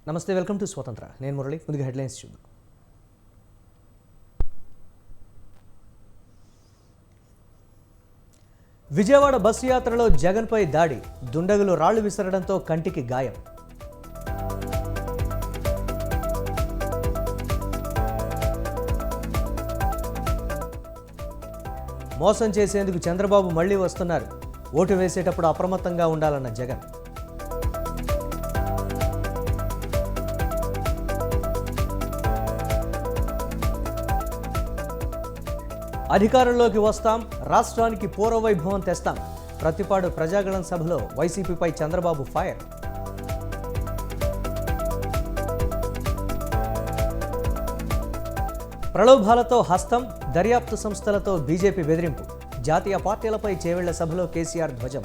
నమస్తే, welcome to స్వతంత్ర. నేను మురళి. ముందుగా హెడ్లైన్స్ చూద్దాం. విజయవాడ బస్సు యాత్రలో జగన్పై దాడి, దుండగులు రాళ్లు విసరడంతో కంటికి గాయం. మోసం చేసేందుకు చంద్రబాబు మళ్లీ వస్తున్నారు, ఓటు వేసేటప్పుడు అప్రమత్తంగా ఉండాలన్న జగన్. అధికారంలోకి వస్తాం, రాష్ట్రానికి పూర్వవైభవం తెస్తాం. ప్రతిపాడు ప్రజాగళం సభలో వైసీపీపై చంద్రబాబు ఫైర్. ప్రలోభాలతో హస్తం, దర్యాప్తు సంస్థలతో బీజేపీ బెదిరింపు. జాతీయ పార్టీలపై చేవెళ్ల సభలో కేసీఆర్ ధ్వజం.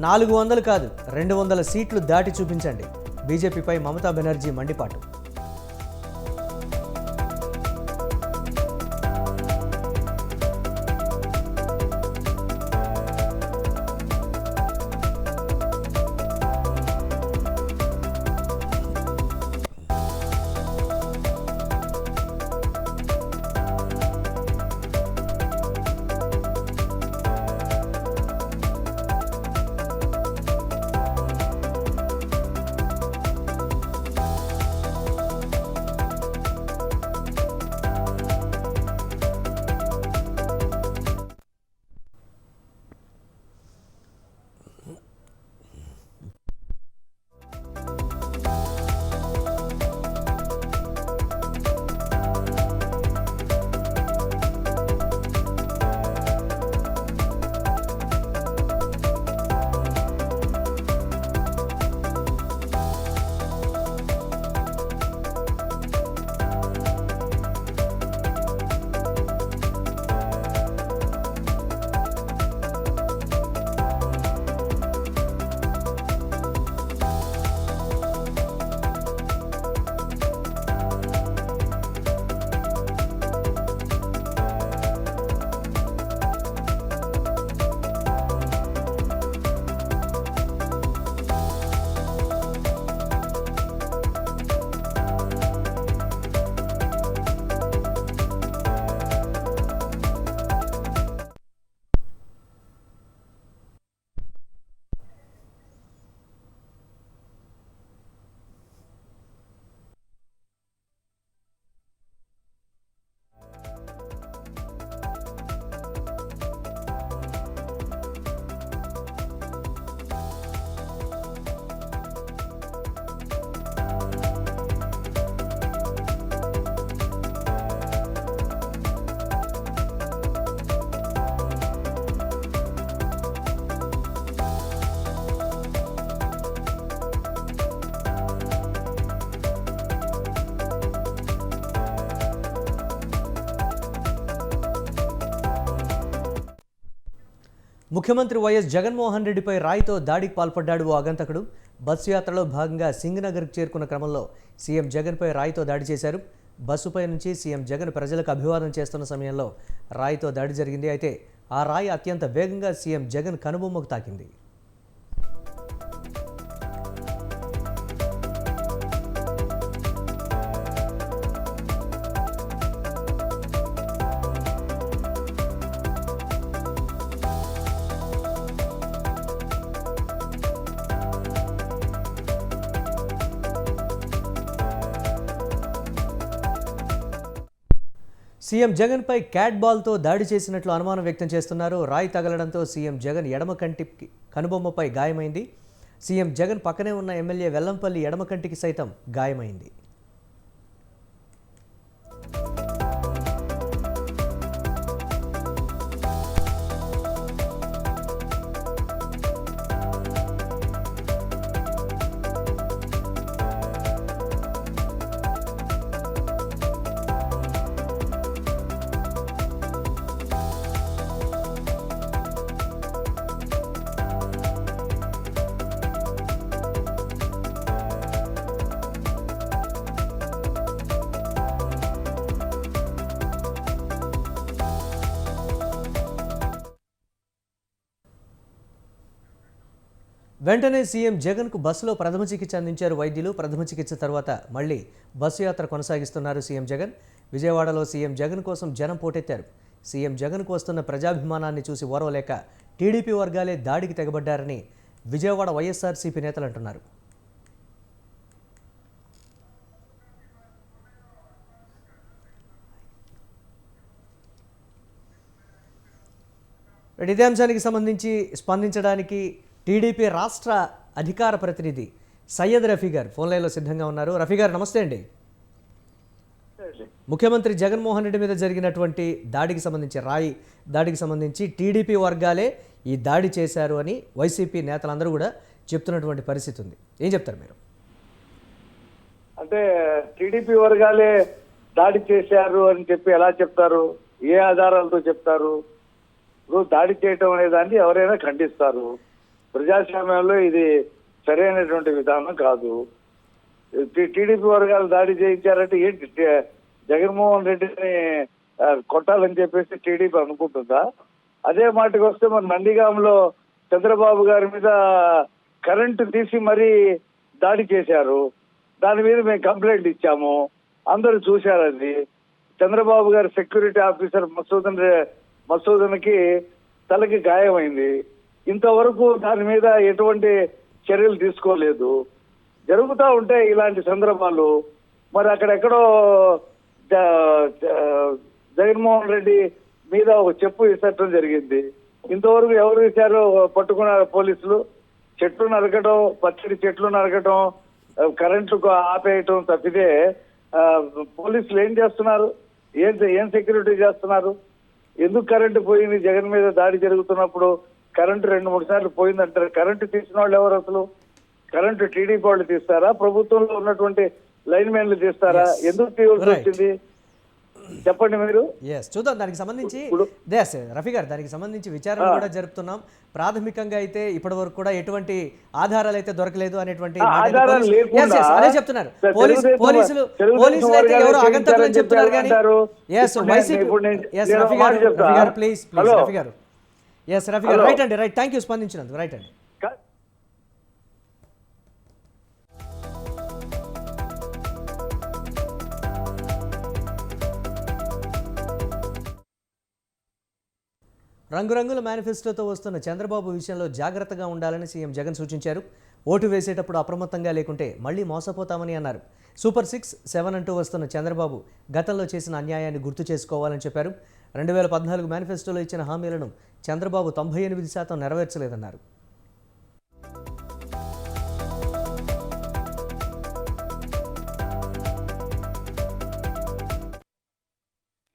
నాలుగు 400 కాదు 200 సీట్లు దాటి చూపించండి. బీజేపీపై మమతా బెనర్జీ మండిపాటు. ముఖ్యమంత్రి వైఎస్ జగన్మోహన్ రెడ్డిపై రాయితో దాడికి పాల్పడ్డాడు ఓ ఆగంతకుడు. బస్సు యాత్రలో భాగంగా సింగనగర్కు చేరుకున్న క్రమంలో సీఎం జగన్పై రాయితో దాడి చేశారు. బస్సుపై నుంచి సీఎం జగన్ ప్రజలకు అభివాదం చేస్తున్న సమయంలో రాయితో దాడి జరిగింది. అయితే ఆ రాయి అత్యంత వేగంగా సీఎం జగన్ కనుబొమ్మకు తాకింది. సీఎం జగన్పై క్యాట్ బాల్తో దాడి చేసినట్లు అనుమానం వ్యక్తం చేస్తున్నారు. రాయి తగలడంతో సీఎం జగన్ ఎడమ కంటికి కనుబొమ్మపై గాయమైంది. సీఎం జగన్ పక్కనే ఉన్న ఎమ్మెల్యే వెల్లంపల్లి ఎడమ కంటికి సైతం గాయమైంది. వెంటనే సీఎం జగన్కు బస్సులో ప్రథమ చికిత్స అందించారు వైద్యులు. ప్రథమ చికిత్స తర్వాత మళ్ళీ బస్సు యాత్ర కొనసాగిస్తున్నారు సీఎం జగన్. విజయవాడలో సీఎం జగన్ కోసం జనం పోటెత్తారు. సీఎం జగన్కు వస్తున్న ప్రజాభిమానాన్ని చూసి ఓర్వలేక టీడీపీ వర్గాలే దాడికి తెగబడ్డారని విజయవాడ వైఎస్ఆర్సీపీ నేతలు అంటున్నారు. ఇదే అంశానికి సంబంధించి స్పందించడానికి టీడీపీ రాష్ట్ర అధికార ప్రతినిధి సయ్యద్ రఫీ గారు ఫోన్ లైన్లో సిద్ధంగా ఉన్నారు. రఫీ గారు నమస్తే అండి. ముఖ్యమంత్రి జగన్మోహన్ రెడ్డి మీద జరిగినటువంటి దాడికి సంబంధించి దాడికి సంబంధించి టీడీపీ వర్గాలే ఈ దాడి చేశారు అని వైసీపీ నేతలందరూ కూడా చెప్తున్నటువంటి పరిస్థితి ఉంది. ఏం చెప్తారు మీరు? అంటే టీడీపీ వర్గాలే దాడి చేశారు అని చెప్పి ఎలా చెప్తారు? ఏ ఆధారాలతో చెప్తారు? ఇప్పుడు దాడి చేయటం అనే దాన్ని ఎవరైనా ఖండిస్తారు. ప్రజాస్వామ్యంలో ఇది సరైనటువంటి విధానం కాదు. టీడీపీ వర్గాలు దాడి చేయించారంటే ఏంటి? జగన్మోహన్ రెడ్డిని కొట్టాలని చెప్పేసి టీడీపీ అనుకుంటుందా? అదే మాటకు వస్తే మరి నందిగాంలో చంద్రబాబు గారి మీద కరెంటు తీసి మరీ దాడి చేశారు. దాని మీద మేము కంప్లైంట్ ఇచ్చాము. అందరూ చూశారు. అది చంద్రబాబు గారి సెక్యూరిటీ ఆఫీసర్ మసూదన్కి తలకి గాయమైంది. ఇంతవరకు దాని మీద ఎటువంటి చర్యలు తీసుకోలేదు. జరుగుతూ ఉంటాయి ఇలాంటి సందర్భాలు. మరి అక్కడెక్కడో జగన్మోహన్ రెడ్డి మీద ఒక చెప్పు విసరటం జరిగింది. ఇంతవరకు ఎవరు వేశారో పట్టుకున్నారు పోలీసులు. చెట్లు నరకటం, పచ్చడి చెట్లు నరకటం, కరెంటు ఆపేయటం తప్పితే పోలీసులు ఏం చేస్తున్నారు? ఏం సెక్యూరిటీ చేస్తున్నారు? ఎందుకు కరెంటు పోయింది? జగన్ మీద దాడి జరుగుతున్నప్పుడు కరెంటు 2-3 సార్లు పోయిందంటారు. కరెంటు తీసిన వాళ్ళు ఎవరు అసలు? కరెంటు టీడీపీ వాళ్ళు తీస్తారా? ప్రభుత్వంలో ఉన్నటువంటి లైన్ మెన్లు తీస్తారా? ఎందుకు తీయవలసి వచ్చింది చెప్పండి మీరు. చూద్దాం. దానికి సంబంధించి రఫీ గారు, దానికి సంబంధించి విచారణ కూడా జరుపుతున్నాం. ప్రాథమికంగా అయితే ఇప్పటి వరకు కూడా ఎటువంటి ఆధారాలు అయితే దొరకలేదు అనేటువంటి అదే చెప్తున్నారు పోలీసులు అయితే ఎవరు ఆగంతకులని చెప్తున్నారు. కానీ రఫీ గారు ప్లీజ్ రఫీ గారు రైట్ అండి, రైట్, థ్యాంక్ యూ స్పందించినందుకు. రైట్ అండి. రంగురంగుల మేనిఫెస్టోతో వస్తున్న చంద్రబాబు విషయంలో జాగ్రత్తగా ఉండాలని సీఎం జగన్ సూచించారు. ఓటు వేసేటప్పుడు అప్రమత్తంగా లేకుంటే మళ్లీ మోసపోతామని అన్నారు. సూపర్ 6, 7 అంటూ వస్తున్న చంద్రబాబు గతంలో చేసిన అన్యాయాన్ని గుర్తు చేసుకోవాలని చెప్పారు. 2014 మేనిఫెస్టోలో ఇచ్చిన హామీలను చంద్రబాబు 98% నెరవేర్చలేదన్నారు.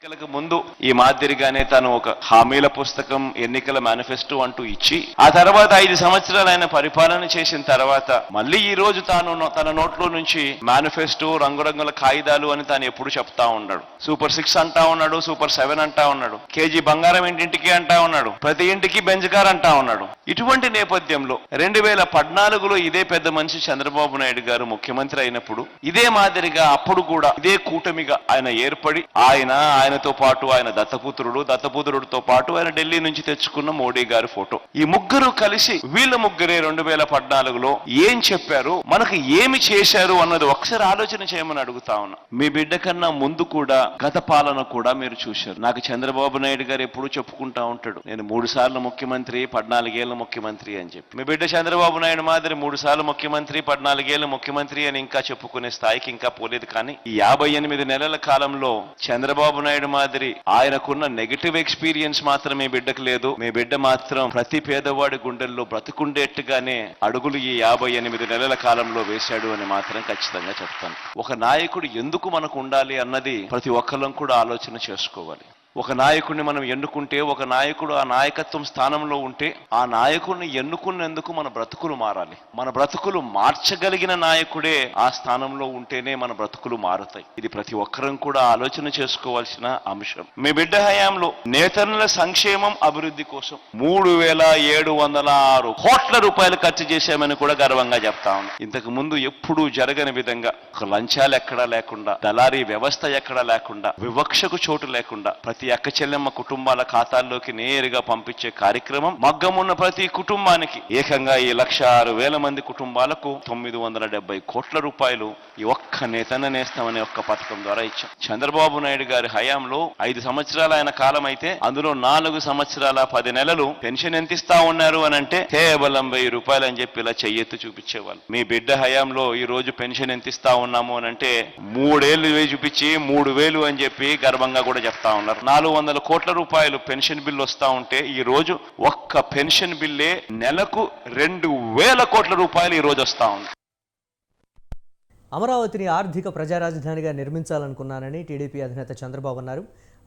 ఎన్నికలకు ముందు ఈ మాదిరిగానే తను ఒక హామీల పుస్తకం, ఎన్నికల మేనిఫెస్టో అంటూ ఇచ్చి ఆ తర్వాత 5 సంవత్సరాలు ఆయన పరిపాలన చేసిన తర్వాత మళ్ళీ ఈ రోజు తన నోట్లో నుంచి మేనిఫెస్టో, రంగురంగుల కాగితాలు అని తాను ఎప్పుడు చెప్తా ఉన్నాడు. సూపర్ 6 అంటా ఉన్నాడు, సూపర్ 7 అంటా ఉన్నాడు, కేజీ బంగారం ఇంటింటికి అంటా ఉన్నాడు, ప్రతి ఇంటికి బెంజ్ కార్ అంటా ఉన్నాడు. ఇటువంటి నేపథ్యంలో 2014లో ఇదే పెద్ద మనిషి చంద్రబాబు నాయుడు గారు ముఖ్యమంత్రి అయినప్పుడు ఇదే మాదిరిగా అప్పుడు కూడా ఇదే కూటమిగా ఆయన ఏర్పడి ఆయనతో పాటు ఆయన దత్తపుత్రుడితో పాటు ఆయన ఢిల్లీ నుంచి తెచ్చుకున్న మోడీ గారి ఫోటో, ఈ ముగ్గురు కలిసి వీళ్ళ ముగ్గురే 2014లో ఏం చెప్పారు, మనకు ఏమి చేశారు అన్నది ఒకసారి ఆలోచన చేయమని అడుగుతా ఉన్నా. మీ బిడ్డ కన్నా ముందు కూడా గత పాలన కూడా మీరు చూశారు. నాకు చంద్రబాబు నాయుడు గారు ఎప్పుడూ చెప్పుకుంటా ఉంటాడు, నేను 3 సార్లు ముఖ్యమంత్రి, 14 ఏళ్ళ ముఖ్యమంత్రి అని చెప్పి. మీ బిడ్డ చంద్రబాబు నాయుడు మాదిరి 3 సార్లు ముఖ్యమంత్రి, 14 ఏళ్ళ ముఖ్యమంత్రి అని ఇంకా చెప్పుకునే స్థాయికి ఇంకా పోలేదు. కానీ ఈ 58 నెలల కాలంలో చంద్రబాబు నాయుడు మాదిరి ఆయనకున్న నెగటివ్ ఎక్స్పీరియన్స్ మాత్రం మీ బిడ్డకు లేదు. మీ బిడ్డ మాత్రం ప్రతి పేదవాడి గుండెల్లో బ్రతుకుండేట్టుగానే అడుగులు ఈ 58 నెలల కాలంలో వేశాడు అని మాత్రం ఖచ్చితంగా చెప్తాను. ఒక నాయకుడు ఎందుకు మనకు ఉండాలి అన్నది ప్రతి ఒక్కళ్ళం కూడా ఆలోచన చేసుకోవాలి. ఒక నాయకుడిని మనం ఎన్నుకుంటే, ఒక నాయకుడు ఆ నాయకత్వం స్థానంలో ఉంటే ఆ నాయకుడిని ఎన్నుకున్నందుకు మన బ్రతుకులు మారాలి. మన బ్రతుకులు మార్చగలిగిన నాయకుడే ఆ స్థానంలో ఉంటేనే మన బ్రతుకులు మారుతాయి. ఇది ప్రతి ఒక్కరం కూడా ఆలోచన చేసుకోవాల్సిన అంశం. మీ బిడ్డ హయాంలో నేతన్నల సంక్షేమం, అభివృద్ధి కోసం 3706 కోట్ల రూపాయలు ఖర్చు చేశామని కూడా గర్వంగా చెప్తా ఉన్నాం. ఇంతకు ముందు ఎప్పుడూ జరగని విధంగా ఒక లంచాలు ఎక్కడా లేకుండా, దళారీ వ్యవస్థ ఎక్కడా లేకుండా, వివక్షకు చోటు లేకుండా ప్రతి ప్రతి అక్క చెల్లెమ్మ కుటుంబాల ఖాతాల్లోకి నేరుగా పంపించే కార్యక్రమం, మగ్గం ఉన్న ప్రతి కుటుంబానికి ఏకంగా ఈ 1,06,000 మంది కుటుంబాలకు 970 కోట్ల రూపాయలు ఈ ఒక్క నేతన్న నేస్తం అనే ఒక్క పథకం ద్వారా ఇచ్చాం. చంద్రబాబు నాయుడు గారి హయాంలో 5 సంవత్సరాల ఆయన కాలం అయితే అందులో 4 సంవత్సరాల 10 నెలలు పెన్షన్ ఎంత ఇస్తా ఉన్నారు అని అంటే కేవలం 1000 రూపాయలు అని చెప్పి ఇలా చెయ్యెత్తు చూపించేవాళ్ళు. మీ బిడ్డ హయాంలో ఈ రోజు పెన్షన్ ఎంత ఇస్తా ఉన్నాము అని అంటే 3 ఏళ్ళు చూపించి 3,000 అని చెప్పి గర్వంగా కూడా చెప్తా ఉన్నారు. 400 కోట్ల రూపాయలు పెన్షన్ బిల్లు వస్తా ఉంటే ఈ రోజు ఒక్క పెన్షన్ బిల్లే నెలకు 2,000 కోట్ల రూపాయలు ఈ రోజు వస్తా ఉంది. అమరావతిని ఆర్థిక ప్రజా రాజధానిగా నిర్మించాలనుకున్నానని టీడీపీ అధినేత చంద్రబాబు అన్నారు.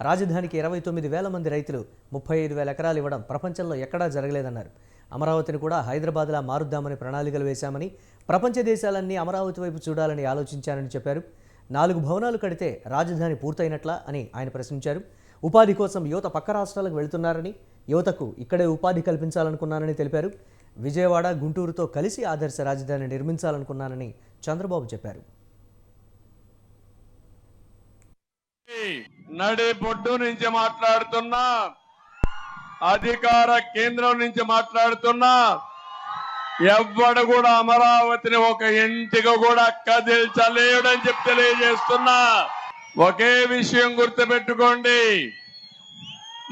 రాజధానికి 29,000 మంది రైతులు 35,000 ఎకరాలు ఇవ్వడం ప్రపంచంలో ఎక్కడా జరగలేదన్నారు. అమరావతిని కూడా హైదరాబాద్లా మారుద్దామని ప్రణాళికలు వేశామని, ప్రపంచ దేశాలన్నీ అమరావతి వైపు చూడాలని ఆలోచించానని చెప్పారు. 4 భవనాలు కడితే రాజధాని పూర్తయినట్లా అని ఆయన ప్రశ్నించారు. ఉపాధి కోసం యువత పక్క రాష్ట్రాలకు వెళుతున్నారని, యువతకు ఇక్కడే ఉపాధి కల్పించాలనుకున్నానని తెలిపారు. విజయవాడ, గుంటూరుతో కలిసి ఆదర్శ రాజధాని నిర్మించాలనుకున్నానని చంద్రబాబు చెప్పారు. నడిబొడ్డు నుంచి మాట్లాడుతున్నా, అధికార కేంద్రం నుంచి మాట్లాడుతున్నా, ఎవ్వడు కూడా అమరావతిని ఒక ఇంటికి కూడా కదిల్చలేడని చెప్పి తెలియజేస్తున్నా. ఒకే విషయం గుర్తుపెట్టుకోండి,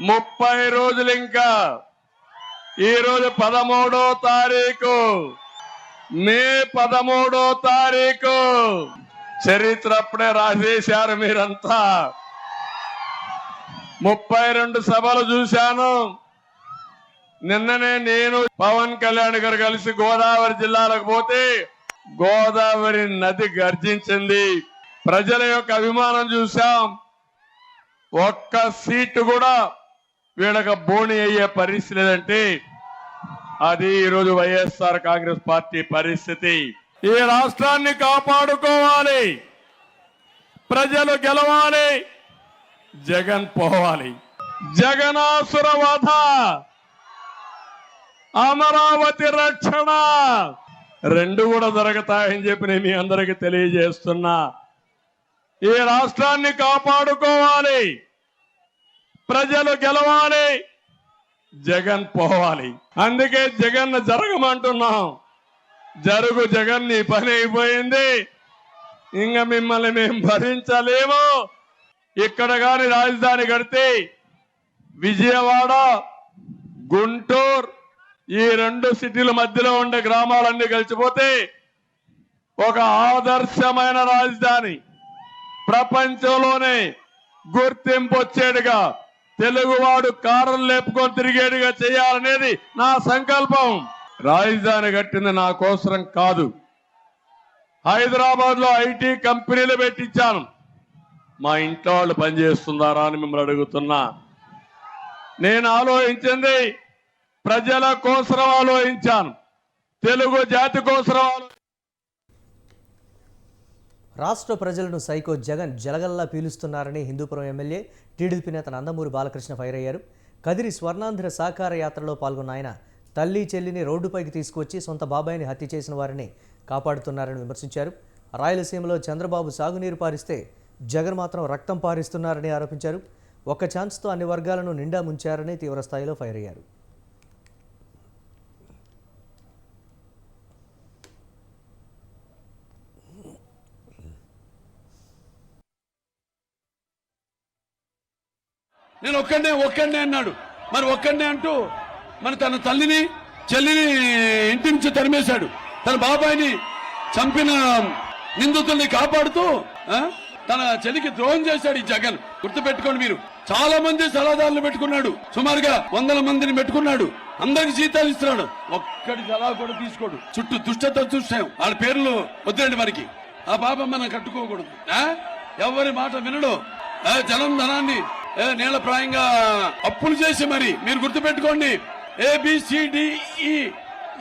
30 రోజులు ఇంకా. ఈ రోజు 13వ తారీఖు, మే 13వ తారీఖు. చరిత్ర అప్పుడే రాసేశారు మీరంతా. 32 సభలు చూశాను. నిన్ననే నేను పవన్ కళ్యాణ్ గారు కలిసి గోదావరి జిల్లాలకు పోతే గోదావరి నది గర్జించింది. ప్రజల యొక్క అభిమానం చూశాం. ఒక్క సీటు కూడా వీళ్ళకి బోణి అయ్యే పరిస్థితి లేదంటే అది ఈరోజు వైఎస్ఆర్ కాంగ్రెస్ పార్టీ పరిస్థితి. ఈ రాష్ట్రాన్ని కాపాడుకోవాలి, ప్రజలు గెలవాలి, జగన్ పోవాలి. జగనాసుర వధ, అమరావతి రక్షణ రెండు కూడా జరుగుతాయని చెప్పి నేను మీ అందరికీ తెలియజేస్తున్నా. ఈ రాష్ట్రాన్ని కాపాడుకోవాలి, ప్రజలు గెలవాలి, జగన్ పోవాలి. అందుకే జగన్ జరగమంటున్నాం. జరుగు జగన్, నీ పని అయిపోయింది, ఇంకా మిమ్మల్ని మేము భరించలేము. ఇక్కడ కాని రాజధాని కడితే విజయవాడ, గుంటూరు ఈ 2 సిటీల మధ్యలో ఉండే గ్రామాలన్నీ కలిసిపోతే ఒక ఆదర్శమైన రాజధాని, ప్రపంచంలోనే గుర్తింపు వచ్చేట్టుగా, తెలుగువాడు కారం లేపుకొని తిరిగేట్టుగా చేయాలనేది నా సంకల్పం. రాజధాని కట్టింది నా కోసరం కాదు. హైదరాబాద్ లో ఐటీ కంపెనీలు పెట్టించాను. మా ఇంట్లో వాళ్ళు పనిచేస్తున్నారా అని మిమ్మల్ని అడుగుతున్నా. నేను ఆలోచించింది ప్రజల కోసరం ఆలోచించాను, తెలుగు జాతి కోసరం. రాష్ట్ర ప్రజలను సైకో జగన్ జలగల్లా పీలుస్తున్నారని హిందూపురం ఎమ్మెల్యే టీడీపీ నేత నందమూరి బాలకృష్ణ ఫైర్ అయ్యారు. కదిరి స్వర్ణాంధ్ర సాకార యాత్రలో పాల్గొన్న ఆయన తల్లి చెల్లిని రోడ్డుపైకి తీసుకొచ్చి సొంత బాబాయిని హత్య చేసిన వారిని కాపాడుతున్నారని విమర్శించారు. రాయలసీమలో చంద్రబాబు సాగునీరు పారిస్తే జగన్ మాత్రం రక్తం పారిస్తున్నారని ఆరోపించారు. ఒక్క ఛాన్స్తో అన్ని వర్గాలను నిండా ముంచారని తీవ్రస్థాయిలో ఫైర్ అయ్యారు. నేను ఒక్కడే అన్నాడు. మరి ఒక్కడే అంటూ మరి తన తల్లిని చెల్లిని ఇంటి నుంచి తరిమేశాడు. తన బాబాయిని చంపిన నిందితుల్ని కాపాడుతూ తన చెల్లికి ద్రోహం చేశాడు ఈ జగన్. గుర్తుపెట్టుకోండి మీరు. చాలా మంది సలహాదారులు పెట్టుకున్నాడు, సుమారుగా 100 మందిని పెట్టుకున్నాడు. అందరికి జీతాలు ఇస్తున్నాడు, ఒక్కడి సలహా కూడా తీసుకోడు. చుట్టూ దుష్టత చూసాం. వాళ్ళ పేర్లు వద్దండి మనకి. ఆ పాపం మనం కట్టుకోకూడదు. ఎవరి మాట వినడు. జనం ధనాన్ని నీళ్లప్రాయంగా అప్పులు చేసి మరి మీరు గుర్తుపెట్టుకోండి. ABCDE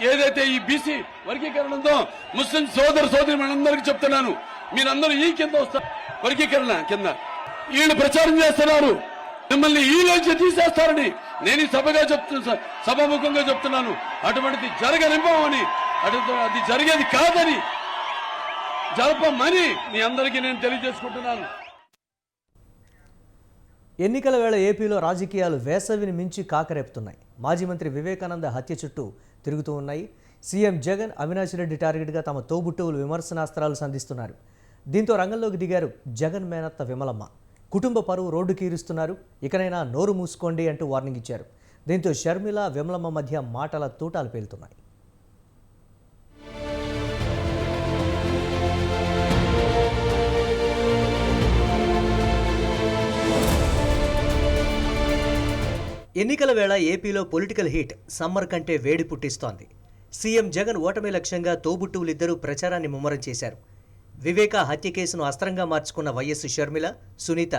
ఏదైతే ఈ బీసీ వర్గీకరణ ఉందో ముస్లిం సోదరి మనందరికీ చెప్తున్నాను, మీరందరూ ఈ కింద వస్తారు. వర్గీకరణ కింద వీళ్ళు ప్రచారం చేస్తున్నారు, మిమ్మల్ని ఈ నుంచి తీసేస్తారని నేను ఈ సభాముఖంగా చెప్తున్నాను. అటువంటిది జరగనివ్వమని, అది జరిగేది కాదని జరపమని మీ అందరికీ నేను తెలియజేసుకుంటున్నాను. ఎన్నికల వేళ ఏపీలో రాజకీయాలు వేసవిని మించి కాకరేపుతున్నాయి. మాజీ మంత్రి వివేకానంద హత్య చుట్టూ తిరుగుతూ ఉన్నాయి. సీఎం జగన్, అవినాష్ రెడ్డి టార్గెట్గా తమ తోబుట్టువులు విమర్శనాస్త్రాలు సంధిస్తున్నారు. దీంతో రంగంలోకి దిగారు జగన్ మేనత్త విమలమ్మ. కుటుంబ పరువు రోడ్డుకి ఈరుస్తున్నారు. ఇకనైనా నోరు మూసుకోండి అంటూ వార్నింగ్ ఇచ్చారు. దీంతో షర్మిల, విమలమ్మ మధ్య మాటల తూటాలు పేలుతున్నాయి. ఎన్నికల వేళ ఏపీలో పొలిటికల్ హీట్ సమ్మర్ కంటే వేడి పుట్టిస్తోంది. సీఎం జగన్ ఓటమి లక్ష్యంగా తోబుట్టువులిద్దరూ ప్రచారాన్ని ముమ్మరం చేశారు. వివేక హత్య కేసును అస్త్రంగా మార్చుకున్న వైఎస్ షర్మిల, సునీత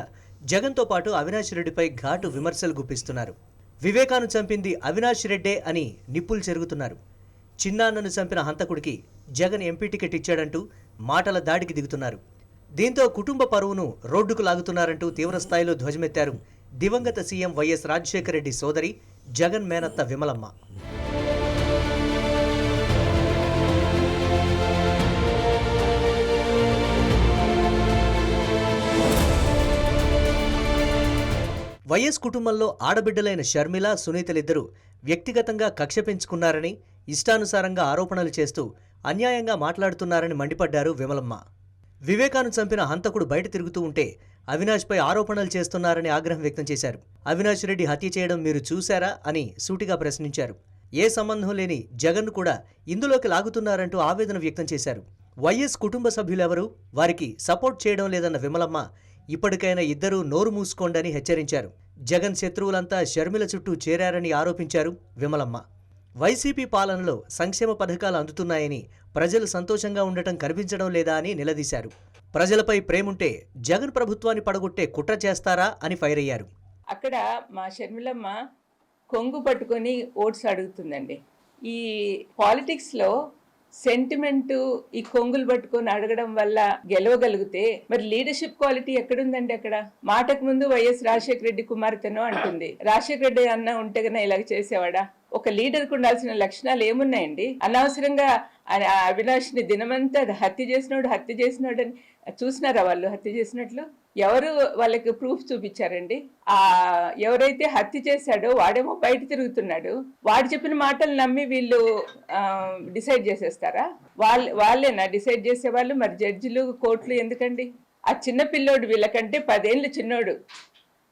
జగన్తో పాటు అవినాష్ రెడ్డిపై ఘాటు విమర్శలు గుప్పిస్తున్నారు. వివేకాను చంపింది అవినాష్ రెడ్డే అని నిప్పులు చెరుగుతున్నారు. చిన్నాన్నను చంపిన హంతకుడికి జగన్ ఎంపీ టికెట్ ఇచ్చాడంటూ మాటల దాడికి దిగుతున్నారు. దీంతో కుటుంబ పరువును రోడ్డుకు లాగుతున్నారంటూ తీవ్రస్థాయిలో ధ్వజమెత్తారు దివంగత సీఎం వైఎస్ రాజశేఖర రెడ్డి సోదరి జగన్ మేనత్త విమలమ్మ. వైఎస్ కుటుంబంలో ఆడబిడ్డలైన షర్మిల, సునీతలిద్దరూ వ్యక్తిగతంగా కక్ష పెంచుకున్నారని, ఇష్టానుసారంగా ఆరోపణలు చేస్తూ అన్యాయంగా మాట్లాడుతున్నారని మండిపడ్డారు విమలమ్మ. వివేకాను చంపిన హంతకుడు బయట తిరుగుతూ ఉంటే అవినాష్పై ఆరోపణలు చేస్తున్నారని ఆగ్రహం వ్యక్తం చేశారు. అవినాష్ రెడ్డి హత్య చేయడం మీరు చూశారా అని సూటిగా ప్రశ్నించారు. ఏ సంబంధం లేని జగన్ కూడా ఇందులోకి లాగుతున్నారంటూ ఆవేదన వ్యక్తం చేశారు. వైఎస్ కుటుంబ సభ్యులెవరూ వారికి సపోర్ట్ చేయడం లేదన్న విమలమ్మ ఇప్పటికైనా ఇద్దరూ నోరు మూసుకోండని హెచ్చరించారు. జగన్ శత్రువులంతా షర్మిల చుట్టూ చేరారని ఆరోపించారు విమలమ్మ. వైసీపీ పాలనలో సంక్షేమ పథకాలు అందుతున్నాయని, ప్రజలు సంతోషంగా ఉండటం కనిపించడం లేదా అని నిలదీశారు. ప్రజలపై ప్రేముంటే జగన్ ప్రభుత్వాన్ని పడగొట్టే కుట్ర చేస్తారా అని ఫైర్ అయ్యారు. అక్కడ మా షర్మిలమ్మ కొంగు పట్టుకొని ఓట్స్ అడుగుతుందండి. ఈ పాలిటిక్స్లో సెంటిమెంటు ఈ కొంగులు పట్టుకొని అడగడం వల్ల గెలవగలిగితే మరి లీడర్షిప్ క్వాలిటీ ఎక్కడుందండి? అక్కడ మాటకు ముందు వైఎస్ రాజశేఖర రెడ్డి కుమార్తెనో అంటుంది. రాజశేఖర రెడ్డి అన్న ఉంటే కన్నా ఇలాగ చేసేవాడా? ఒక లీడర్కు ఉండాల్సిన లక్షణాలు ఏమున్నాయండి? అనవసరంగా అవినాష్ ని దినమంతా హత్య చేసినోడు అని చూసినారా వాళ్ళు హత్య చేసినట్లు? ఎవరు వాళ్ళకి ప్రూఫ్ చూపించారండి? ఎవరైతే హత్య చేశాడో వాడేమో బయట తిరుగుతున్నాడు. వాడు చెప్పిన మాటలు నమ్మి వీళ్ళు డిసైడ్ చేసేస్తారా? వాళ్ళేనా డిసైడ్ చేసేవాళ్ళు? మరి జడ్జిలు, కోర్టులు ఎందుకండి? ఆ చిన్న పిల్లోడు వీళ్ళకంటే 10 ఏళ్ళు చిన్నోడు.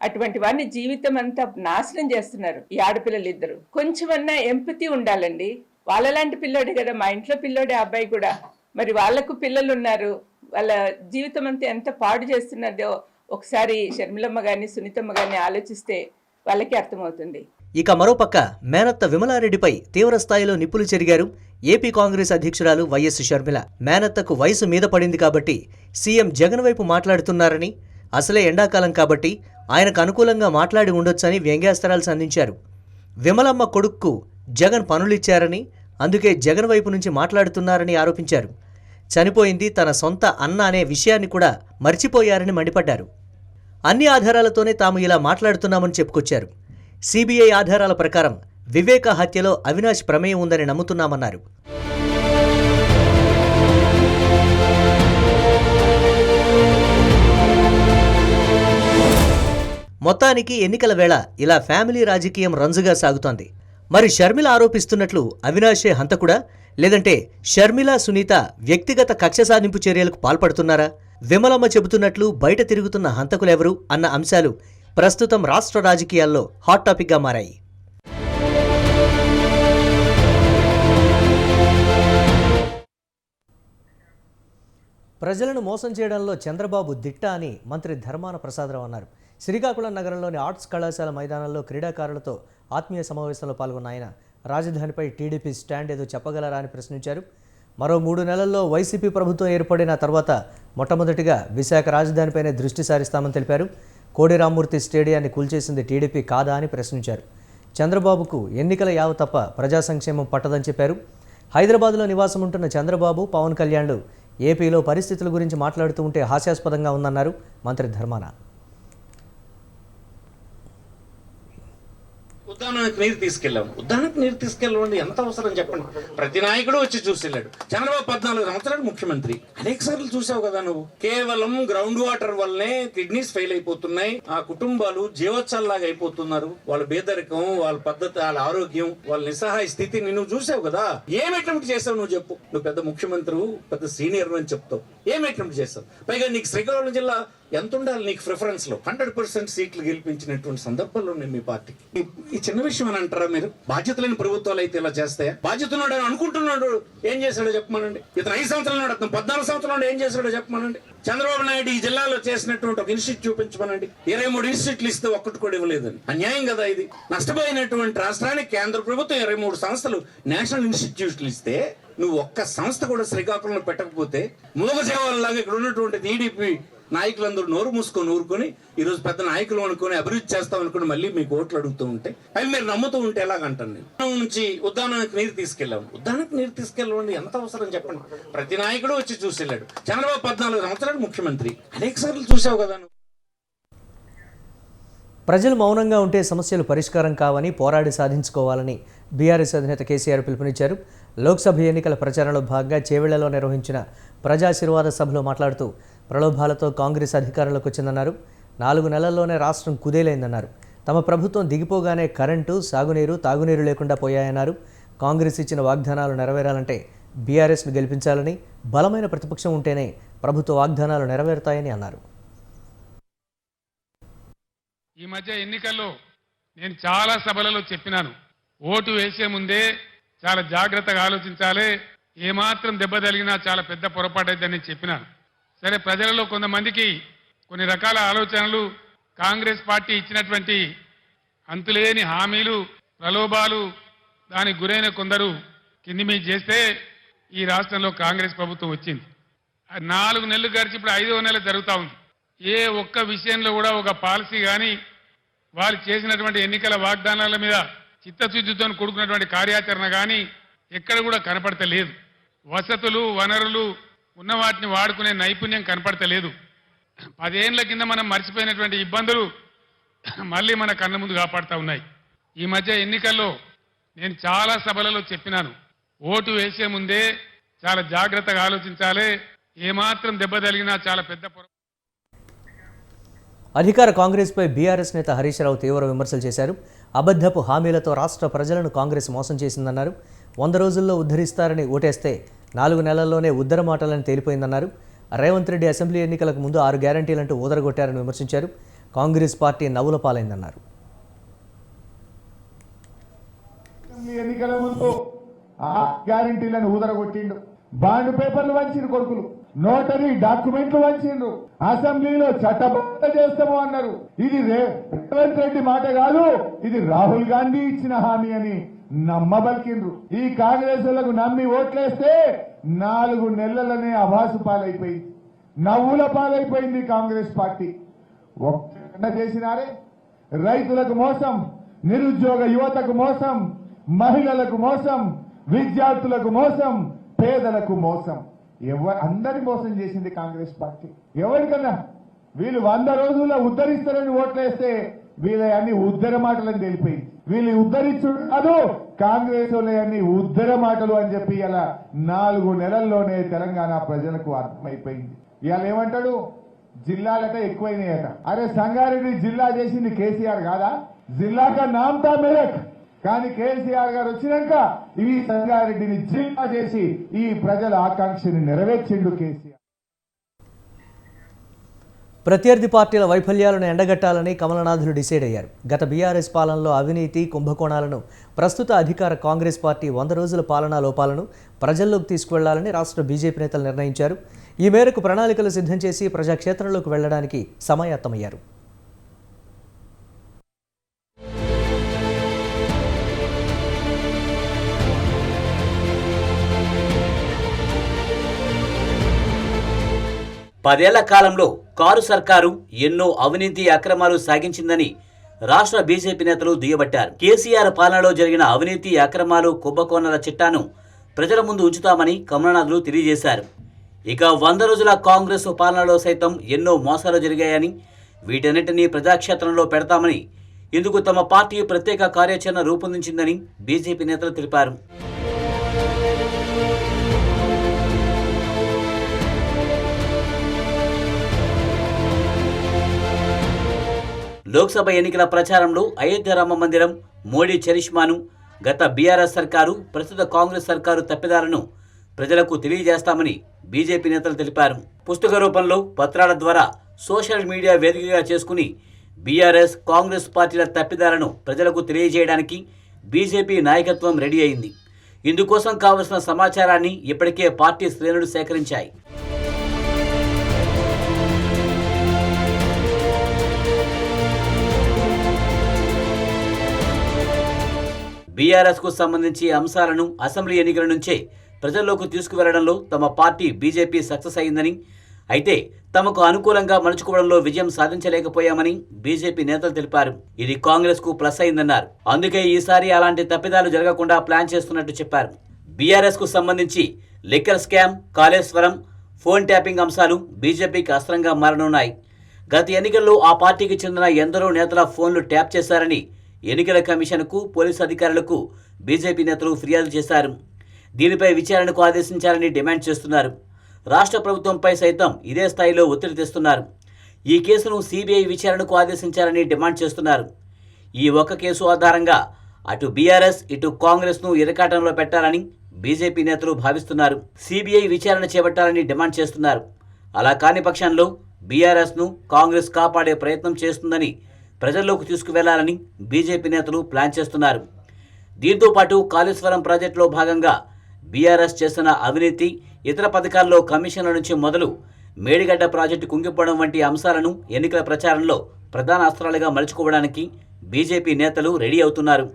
అటువంటి వాడిని జీవితం అంతా నాశనం చేస్తున్నారు ఈ ఆడపిల్లలు ఇద్దరు. కొంచెమన్నా ఎంపతి ఉండాలండి. వాళ్ళలాంటి పిల్లోడే కదా, మా ఇంట్లో పిల్లోడే అబ్బాయి కూడా. మరి వాళ్లకు పిల్లలు ఉన్నారు, వాళ్ళ జీవితం అంతా ఎంత పాడు చేస్తున్నదో ఒకసారి షర్మిలమ్మ గాని, సునీతమ్మ గాని ఆలోచిస్తే వాళ్ళకి అర్థమవుతుంది. ఇక మరోపక్క మేనత్త విమలారెడ్డిపై తీవ్రస్థాయిలో నిప్పులు చెరిగారు ఏపీ కాంగ్రెస్ అధ్యక్షురాలు వైఎస్ షర్మిల. మేనత్తకు వయసు మీద పడింది కాబట్టి సీఎం జగన్ వైపు మాట్లాడుతున్నారని, అసలే ఎండాకాలం కాబట్టి ఆయనకు అనుకూలంగా మాట్లాడి ఉండొచ్చని వ్యంగ్యాస్త్రాలు సంధించారు. విమలమ్మ కొడుక్కు జగన్ పనులిచ్చారని, అందుకే జగన్ వైపు నుంచి మాట్లాడుతున్నారని ఆరోపించారు. చనిపోయింది తన సొంత అన్న అనే విషయాన్ని కూడా మర్చిపోయారని మండిపడ్డారు. అన్ని ఆధారాలతోనే తాము ఇలా మాట్లాడుతున్నామని చెప్పుకొచ్చారు. సిబిఐ ఆధారాల ప్రకారం వివేక హత్యలో అవినాష్ ప్రమేయం ఉందని నమ్ముతున్నామన్నారు. మొత్తానికి ఎన్నికల వేళ ఇలా ఫ్యామిలీ రాజకీయం రంజుగా సాగుతోంది. మరి షర్మిల ఆరోపిస్తున్నట్లు అవినాషే హంతకుడా, లేదంటే షర్మిల, సునీత వ్యక్తిగత కక్ష సాధింపు చర్యలకు పాల్పడుతున్నారా? విమలమ్మ చెబుతున్నట్లు బయట తిరుగుతున్న హంతకులెవరు అన్న అంశాలు ప్రస్తుతం రాష్ట్ర రాజకీయాల్లో హాట్ టాపిక్గా మారాయి. ప్రజలను మోసం చేయడంలో చంద్రబాబు దిట్ట అని మంత్రి ధర్మాన ప్రసాదరావు అన్నారు. శ్రీకాకుళం నగరంలోని ఆర్ట్స్ కళాశాల మైదానంలో క్రీడాకారులతో ఆత్మీయ సమావేశంలో పాల్గొన్న ఆయన రాజధానిపై టీడీపీ స్టాండ్ ఏదో చెప్పగలరా అని ప్రశ్నించారు. మరో 3 నెలల్లో వైసీపీ ప్రభుత్వం ఏర్పడిన తర్వాత మొట్టమొదటిగా విశాఖ రాజధానిపైనే దృష్టి సారిస్తామని తెలిపారు. కోడి రామ్మూర్తి స్టేడియాన్ని కూల్చేసింది టీడీపీ కాదా అని ప్రశ్నించారు. చంద్రబాబుకు ఎన్నికల యావ తప్ప ప్రజా సంక్షేమం పట్టదని చెప్పారు. హైదరాబాద్లో నివాసం ఉంటున్న చంద్రబాబు, పవన్ కళ్యాణ్లు ఏపీలో పరిస్థితుల గురించి మాట్లాడుతూ ఉంటే హాస్యాస్పదంగా ఉందన్నారు మంత్రి ధర్మాన. ఉద్దానానికి నీరు తీసుకెళ్ళాము. ఉద్దానానికి నీరు తీసుకెళ్ళండి ఎంత అవసరం చెప్పండి. ప్రతి నాయకుడు వచ్చి చూసి వెళ్ళాడు. చంద్రబాబు 14 సంవత్సరాలు ముఖ్యమంత్రి, అనేక సార్లు చూసావు కదా నువ్వు. కేవలం గ్రౌండ్ వాటర్ వల్లనే కిడ్నీస్ ఫెయిల్ అయిపోతున్నాయి. ఆ కుటుంబాలు జీవోత్సవాలాగా అయిపోతున్నారు. వాళ్ళ పేదరికం, వాళ్ళ పద్ధతి, వాళ్ళ ఆరోగ్యం, వాళ్ళ నిస్సహాయ స్థితిని నువ్వు చూసావు కదా. ఏం అటెంప్ట్ చేసావు నువ్వు చెప్పు. నువ్వు పెద్ద ముఖ్యమంత్రి, పెద్ద సీనియర్ అని చెప్తావు. ఏం అటెంప్ట్ చేస్తావు? పైగా నీకు శ్రీకాకుళం జిల్లా ఎంత ఉండాలి నీకు ప్రిఫరెన్స్ లో? 100% సీట్లు గెలిపించినటువంటి సందర్భాల్లో ఉన్నాయి మీ పార్టీకి. ఈ చిన్న విషయం అని అంటారా మీరు? బాధ్యత లేని ప్రభుత్వాలు అయితే ఇలా చేస్తాయా? బాధ్యత ఉన్నాడు అని అనుకుంటున్నాడు, ఏం చేశాడో చెప్పమనండి. ఇతను 5 సంవత్సరాలు ఉన్నాడు, అతను 14 సంవత్సరాలు ఏం చేశాడో చెప్పమనండి. చంద్రబాబు నాయుడు ఈ జిల్లాలో చేసినటువంటి ఒక ఇన్స్టిట్యూట్ చూపించమనండి. 23 ఇన్స్టిట్యూట్లు ఇస్తే ఒక్కటి కూడా ఇవ్వలేదని. అన్యాయం కదా ఇది. నష్టపోయినటువంటి రాష్ట్రానికి కేంద్ర ప్రభుత్వం 23 సంస్థలు నేషనల్ ఇన్స్టిట్యూట్లు ఇస్తే నువ్వు ఒక్క సంస్థ కూడా శ్రీకాకుళంలో పెట్టకపోతే మూగజీవాలలాగా ఇక్కడ ఉన్నటువంటి టీడీపీ నాయకులందరూ నోరు మూసుకొని ఊరుకొని ఈరోజు పెద్ద నాయకులు అనుకుని అభివృద్ధి చేస్తాం అనుకుని మళ్ళీ మీకు ఓట్లు అడుగుతూ ఉంటే అవి మీరు నమ్ముతూ ఉంటే ఎలాగంటాను నేను. నుంచి ఉద్దానానికి నీరు తీసుకెళ్ళాము. ఉద్దానానికి నీరు తీసుకెళ్ళండి ఎంత అవసరం చెప్పండి. ప్రతి నాయకుడు వచ్చి చూసి వెళ్ళాడు. చంద్రబాబు 14 సంవత్సరాలు ముఖ్యమంత్రి, అనేక సార్లు చూసావు కదా నువ్వు. ప్రజలు మౌనంగా ఉంటే సమస్యలు పరిష్కారం కావని, పోరాడి సాధించుకోవాలని బీఆర్ఎస్ అధినేత కేసీఆర్ పిలుపునిచ్చారు. లోక్సభ ఎన్నికల ప్రచారంలో భాగంగా చేవెళ్లలో నిర్వహించిన ప్రజాశీర్వాద సభలో మాట్లాడుతూ ప్రలోభాలతో కాంగ్రెస్ అధికారంలోకి వచ్చిందన్నారు. 4 నెలల్లోనే రాష్ట్రం కుదేలైందన్నారు. తమ ప్రభుత్వం దిగిపోగానే కరెంటు, సాగునీరు, తాగునీరు లేకుండా పోయాయన్నారు. కాంగ్రెస్ ఇచ్చిన వాగ్దానాలు నెరవేరాలంటే బీఆర్ఎస్ను గెలిపించాలని, బలమైన ప్రతిపక్షం ఉంటేనే ప్రభుత్వ వాగ్దానాలు నెరవేరుతాయని అన్నారు. ఈ మధ్య ఎన్నికల్లో నేను చాలా సభలలో చెప్పినాను, ఓటు వేసే ముందే చాలా జాగ్రత్తగా ఆలోచించాలి, ఏమాత్రం దెబ్బ తగిలినా చాలా పెద్ద పొరపాటు అయిద్దని చెప్పినాను. సరే, ప్రజలలో కొంతమందికి కొన్ని రకాల ఆలోచనలు, కాంగ్రెస్ పార్టీ ఇచ్చినటువంటి అంతులేని హామీలు, ప్రలోభాలు, దానికి గురైన కొందరు కింది మీద చేస్తే ఈ రాష్ట్రంలో కాంగ్రెస్ ప్రభుత్వం వచ్చింది. 4 నెలలు గడిచి ఇప్పుడు 5వ నెల జరుగుతూ ఉంది. ఏ ఒక్క విషయంలో కూడా ఒక పాలసీ కానీ, వాళ్ళు చేసినటువంటి ఎన్నికల వాగ్దానాల మీద చిత్తశుద్ధితో కూడుకున్నటువంటి కార్యాచరణ కానీ ఎక్కడ కూడా కనపడతలేదు. వసతులు, వనరులు ఉన్న వాటిని వాడుకునే నైపుణ్యం కనపడతలేదు. 10 ఏళ్ల కింద మనం మర్చిపోయినటువంటి ఇబ్బందులు మళ్ళీ మన కళ్ళ ముందు కాపాడుతూ ఉన్నాయి. ఈ మధ్య ఎన్నికల్లో నేను చాలా సభలలో చెప్పినాను, ఓటు వేసే ముందే చాలా జాగ్రత్తగా ఆలోచించాలి, ఏమాత్రం దెబ్బ తగిలినా చాలా పెద్ద అధికార కాంగ్రెస్పై బీఆర్ఎస్ నేత హరీష్ రావు తీవ్ర విమర్శలు చేశారు. అబద్ధపు హామీలతో రాష్ట్ర ప్రజలను కాంగ్రెస్ మోసం చేసిందన్నారు. 100 రోజుల్లో ఉద్ధరిస్తారని ఓటేస్తే 4 నెలల్లోనే ఉద్దర మాటలని తేలిపోయిందన్నారు. రేవంత్ రెడ్డి అసెంబ్లీ ఎన్నికలకు ముందు 6 గ్యారంటీలంటూ ఊదరగొట్టారని విమర్శించారు. కాంగ్రెస్ పార్టీ నవ్వుల పాలైందన్నారు. ఎన్నికల ముందు ఆ గ్యారంటీలను ఊదరగొట్టిండు. బాండ్ పేపర్లు వంచిండు కొడుకులు, నోటరీ డాక్యుమెంట్లు వంచిండ్రు, అసెంబ్లీలో చట్టబద్ధ చేస్తాము అన్నారు. ఇది రేవంత్ రెడ్డి మాట కాదు, ఇది రాహుల్ గాంధీ ఇచ్చిన హామీ అని నమ్మబలికిండ్రు. ఈ కాంగ్రెస్ లకు నమ్మి ఓట్లేస్తే 4 నెలలనే అభాసు పాలైపోయింది, నవ్వుల పాలైపోయింది కాంగ్రెస్ పార్టీ. ఒక్క చేసినారే, రైతులకు మోసం, నిరుద్యోగ యువతకు మోసం, మహిళలకు మోసం, విద్యార్థులకు మోసం, పేదలకు మోసం, అందరి మోసం చేసింది కాంగ్రెస్ పార్టీ. ఎవరికన్నా వీళ్ళు 100 రోజుల్లో ఉద్ధరిస్తారని ఓట్లేస్తే వీళ్ళ అన్ని ఉద్దర మాటలని తెలిపోయింది. వీళ్ళు ఉద్ధరించుడు కాదు, కాంగ్రెస్ అన్ని ఉద్దర మాటలు అని చెప్పి ఇలా 4 నెలల్లోనే తెలంగాణ ప్రజలకు అర్థమైపోయింది. ఇవాళ ఏమంటాడు, జిల్లాలట ఎక్కువైనాయట. అరే సంగారెడ్డి జిల్లా చేసింది కేసీఆర్ కాదా? జిల్లాగా నామ్తా మెరక్. కానీ కేసీఆర్ గారు వచ్చినాక ఈ సంగారెడ్డిని జిల్లా చేసి ఈ ప్రజల ఆకాంక్షని నెరవేర్చిండు కేసీఆర్. ప్రత్యర్థి పార్టీల వైఫల్యాలను ఎండగట్టాలని కమలనాథులు డిసైడ్ అయ్యారు. గత బీఆర్ఎస్ పాలనలో అవినీతి, కుంభకోణాలను ప్రస్తుత అధికార కాంగ్రెస్ పార్టీ 100 రోజుల పాలనా లోపాలను ప్రజల్లోకి తీసుకువెళ్లాలని రాష్ట్ర బీజేపీ నేతలు నిర్ణయించారు. ఈ మేరకు ప్రణాళికలు సిద్ధం చేసి ప్రజాక్షేత్రంలోకి వెళ్లడానికి సమాయత్తమయ్యారు. పదేళ్ల కాలంలో కారు సర్కారు ఎన్నో అవినీతి అక్రమాలు సాగించిందని రాష్ట్ర బీజేపీ నేతలు దుయ్యబట్టారు. కేసీఆర్ పాలనలో జరిగిన అవినీతి అక్రమాలు, కుంభకోణాల చిట్టాను ప్రజల ముందు ఉంచుతామని కమలనాథులు తెలియజేశారు. ఇక 100 రోజుల కాంగ్రెస్ పాలనలో సైతం ఎన్నో మోసాలు జరిగాయని, వీటన్నిటినీ ప్రజాక్షేత్రంలో పెడతామని ఇందుకు తమ పార్టీ ప్రత్యేక కార్యాచరణ రూపొందించిందని బీజేపీ నేతలు తెలిపారు. లోక్సభ ఎన్నికల ప్రచారంలో అయోధ్య రామ మందిరం, మోడీ చరిష్మాను, గత బీఆర్ఎస్ సర్కారు, ప్రస్తుత కాంగ్రెస్ సర్కారు తప్పిదాలను ప్రజలకు తెలియజేస్తామని బీజేపీ నేతలు తెలిపారు. పుస్తక రూపంలో, పత్రాల ద్వారా, సోషల్ మీడియా వేదికగా చేసుకుని బీఆర్ఎస్, కాంగ్రెస్ పార్టీల తప్పిదాలను ప్రజలకు తెలియజేయడానికి బీజేపీ నాయకత్వం రెడీ అయింది. ఇందుకోసం కావలసిన సమాచారాన్ని ఇప్పటికే పార్టీ శ్రేణులు సేకరించాయి. బీఆర్ఎస్కు సంబంధించి అంశాలను అసెంబ్లీ ఎన్నికల నుంచే ప్రజల్లోకి తీసుకువెళ్లడంలో తమ పార్టీ బీజేపీ సక్సెస్ అయిందని, అయితే తమకు అనుకూలంగా మలుచుకోవడంలో విజయం సాధించలేకపోయామని బీజేపీ నేతలు తెలిపారు. ఇది కాంగ్రెస్కు ప్లస్ అయిందన్నారు. అందుకే ఈసారి అలాంటి తప్పిదాలు జరగకుండా ప్లాన్ చేస్తున్నట్టు చెప్పారు. బీఆర్ఎస్కు సంబంధించి liquor scam, Kaleshwaram, phone tapping అంశాలు బీజేపీకి అస్త్రంగా మారనున్నాయి. గత ఎన్నికల్లో ఆ పార్టీకి చెందిన ఎందరో నేతల ఫోన్లు ట్యాప్ చేశారని ఎన్నికల కమిషన్కు, పోలీసు అధికారులకు బీజేపీ నేతలు ఫిర్యాదు చేశారు. దీనిపై విచారణకు ఆదేశించాలని డిమాండ్ చేస్తున్నారు. రాష్ట్ర ప్రభుత్వంపై సైతం ఇదే స్థాయిలో ఒత్తిడి తెస్తున్నారు. ఈ కేసును సిబిఐ విచారణకు ఆదేశించాలని డిమాండ్ చేస్తున్నారు. ఈ ఒక్క కేసు ఆధారంగా అటు బీఆర్ఎస్, ఇటు కాంగ్రెస్ను ఇరకాటంలో పెట్టాలని బీజేపీ నేతలు భావిస్తున్నారు. సిబిఐ విచారణ చేపట్టాలని డిమాండ్ చేస్తున్నారు. అలా కాని పక్షంలో బీఆర్ఎస్ను కాంగ్రెస్ కాపాడే ప్రయత్నం చేస్తుందని ప్రజల్లోకి తీసుకువెళ్లాలని బీజేపీ నేతలు ప్లాన్ చేస్తున్నారు. దీంతో పాటు కాళేశ్వరం ప్రాజెక్టులో భాగంగా బీఆర్ఎస్ చేసిన అవినీతి, ఇతర పథకాల్లో కమిషన్ల నుంచి మొదలు మేడిగడ్డ ప్రాజెక్టు కుంగిపోవడం వంటి అంశాలను ఎన్నికల ప్రచారంలో ప్రధాన అస్త్రాలుగా మలుచుకోవడానికి బీజేపీ నేతలు రెడీ అవుతున్నారు.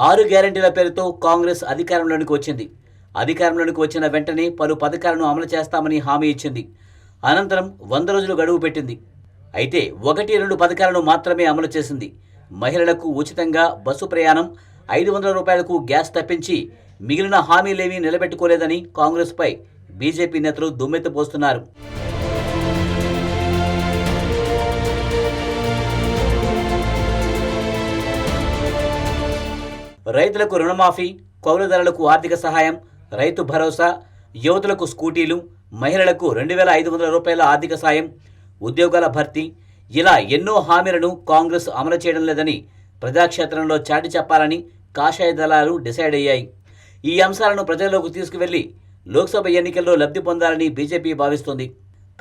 ఆరు గ్యారెంటీల పేరుతో కాంగ్రెస్ అధికారంలోనికి వచ్చింది. అధికారంలోనికి వచ్చిన వెంటనే పలు పథకాలను అమలు చేస్తామని హామీ ఇచ్చింది. అనంతరం 100 రోజులు గడువు పెట్టింది. అయితే 1-2 పథకాలను మాత్రమే అమలు చేసింది. మహిళలకు ఉచితంగా బస్సు ప్రయాణం, 500 రూపాయలకు గ్యాస్ తప్పించి మిగిలిన హామీలేమీ నిలబెట్టుకోలేదని కాంగ్రెస్పై బీజేపీ నేతలు దుమ్మెత్తిపోస్తున్నారు. రైతులకు రుణమాఫీ, కౌలుదారులకు ఆర్థిక సహాయం, రైతు భరోసా, యువతులకు స్కూటీలు, మహిళలకు 2500 రూపాయల ఆర్థిక సాయం, ఉద్యోగాల భర్తీ, ఇలా ఎన్నో హామీలను కాంగ్రెస్ అమలు చేయడం లేదని ప్రజాక్షేత్రంలో చాటి చెప్పాలని కాషాయ దళాలు డిసైడ్ అయ్యాయి. ఈ అంశాలను ప్రజల్లోకి తీసుకువెళ్లి లోక్సభ ఎన్నికల్లో లబ్ధి పొందాలని బీజేపీ భావిస్తోంది.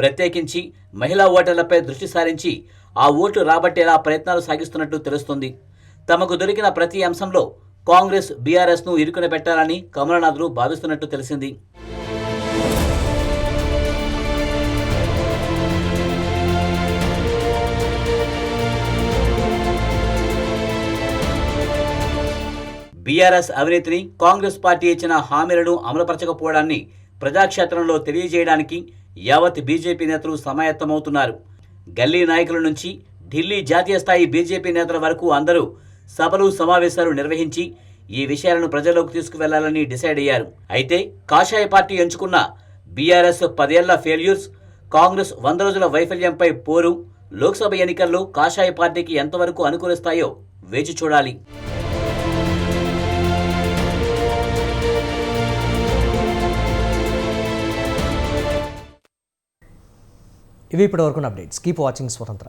ప్రత్యేకించి మహిళా ఓటర్లపై దృష్టి సారించి ఆ ఓటు రాబట్టేలా ప్రయత్నాలు సాగిస్తున్నట్టు తెలుస్తోంది. తమకు దొరికిన ప్రతి అంశంలో కాంగ్రెస్, బీఆర్ఎస్ను ఇరుకున పెట్టాలని కమలనాథులు భావిస్తున్నట్టు తెలిసింది. బీఆర్ఎస్ అవినీతిని, కాంగ్రెస్ పార్టీ ఇచ్చిన హామీలను అమలుపరచకపోవడాన్ని ప్రజాక్షేత్రంలో తెలియజేయడానికి యావత్ బీజేపీ నేతలు సమాయత్తమవుతున్నారు. గల్లీ నాయకుల నుంచి ఢిల్లీ జాతీయ స్థాయి బీజేపీ నేతల వరకు అందరూ సభలు, సమావేశాలు నిర్వహించి ఈ విషయాలను ప్రజల్లోకి తీసుకువెళ్లాలని డిసైడ్ అయ్యారు. అయితే కాషాయ పార్టీ ఎంచుకున్న బీఆర్ఎస్ 10 ఏళ్ల ఫెయిల్యూర్స్, కాంగ్రెస్ 100 రోజుల వైఫల్యంపై పోరు లోక్సభ ఎన్నికల్లో కాషాయ పార్టీకి ఎంతవరకు అనుకూలిస్తాయో వేచి చూడాలి. ఇవి ఇప్పటివరకు అప్డేట్స్. కీప్ వాచింగ్ స్వతంత్ర.